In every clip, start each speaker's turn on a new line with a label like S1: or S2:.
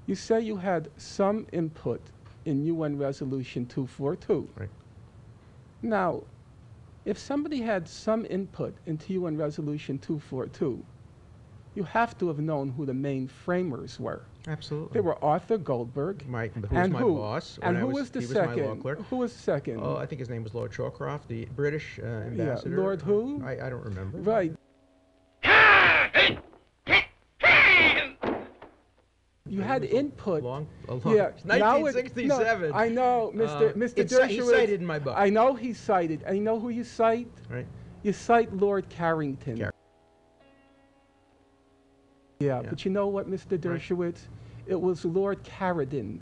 S1: You say you had some input in UN Resolution 242.
S2: Right.
S1: Now, if somebody had some input into UN Resolution 242, you have to have known who the main framers were.
S2: Absolutely.
S1: They were Arthur Goldberg.
S2: Who was
S1: and
S2: my boss.
S1: And
S2: when
S1: who
S2: I
S1: was the
S2: he
S1: second?
S2: was my law clerk.
S1: Who was the second?
S2: Oh, I think his name was Lord Shawcroft, the British ambassador.
S1: Yeah, Lord who?
S2: I don't remember.
S1: Right. You had input.
S2: Yeah, 1967.
S1: No, I know, Mr. Dershowitz.
S2: He's cited in my book.
S1: I know he's cited. And you know who you cite?
S2: Right.
S1: You cite Lord Carrington. Yeah, but you know what, Mr. Dershowitz? Right. It was Lord Carradine.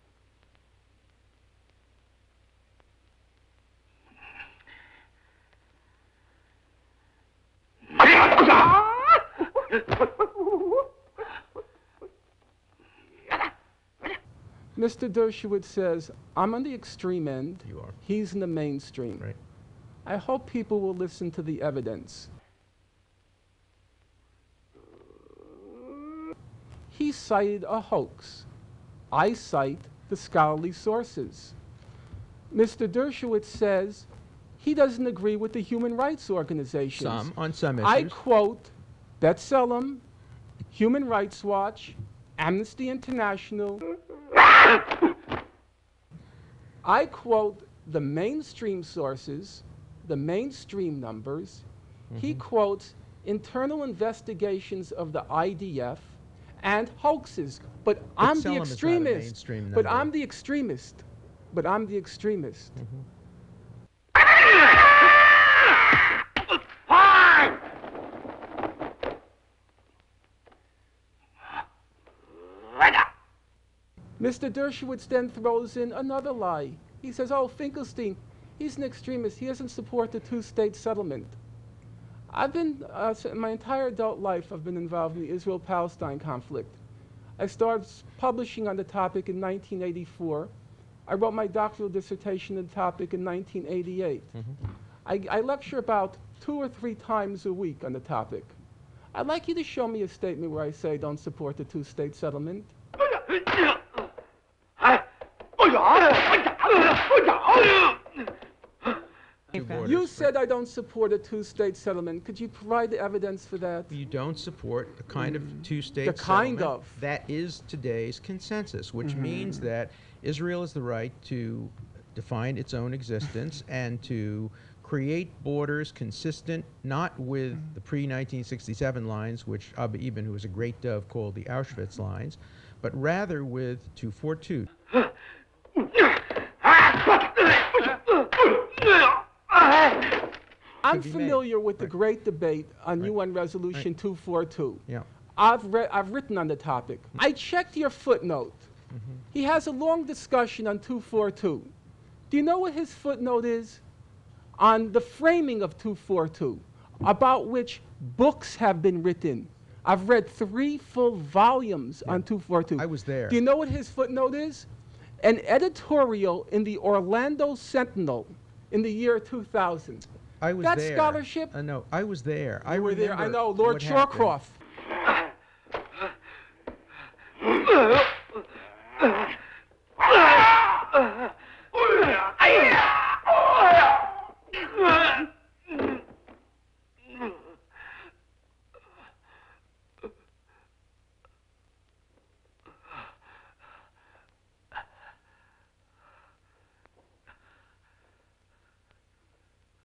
S1: Mr. Dershowitz says, I'm on the extreme end.
S2: You are.
S1: He's in the mainstream.
S2: Right.
S1: I hope people will listen to the evidence. He cited a hoax. I cite the scholarly sources. Mr. Dershowitz says he doesn't agree with the human rights organizations.
S2: On some issues.
S1: I quote B'Tselem, Human Rights Watch, Amnesty International. I quote the mainstream sources, the mainstream numbers. He quotes internal investigations of the IDF and hoaxes. But I'm the extremist. But I'm the extremist. But I'm the extremist. Mr. Dershowitz then throws in another lie. He says, oh, Finkelstein, he's an extremist. He doesn't support the two-state settlement. I've been, my entire adult life, I've been involved in the Israel-Palestine conflict. I started publishing on the topic in 1984. I wrote my doctoral dissertation on the topic in 1988. I lecture about 2 or 3 times a week on the topic. I'd like you to show me a statement where I say I don't support the two-state settlement. You said I don't support a two-state settlement. Could you provide the evidence for that?
S2: You don't support the kind of two-state settlement.
S1: The kind of.
S2: That is today's consensus, which means that Israel has the right to define its own existence and to create borders consistent not with the pre-1967 lines, which Abba Eban, who was a great dove, called the Auschwitz lines, but rather with 242. I'm
S1: familiar with the great debate on UN Resolution 242.
S2: Yeah.
S1: I've written on the topic. I checked your footnote. He has a long discussion on 242. Do you know what his footnote is? On the framing of 242, about which books have been written. I've read 3 full volumes on 242.
S2: I was there.
S1: Do you know what his footnote is? An editorial in the Orlando Sentinel in the year 2000.
S2: I was
S1: That's
S2: there.
S1: scholarship.
S2: No, I was there.
S1: You were there. I know, Lord Shawcroft.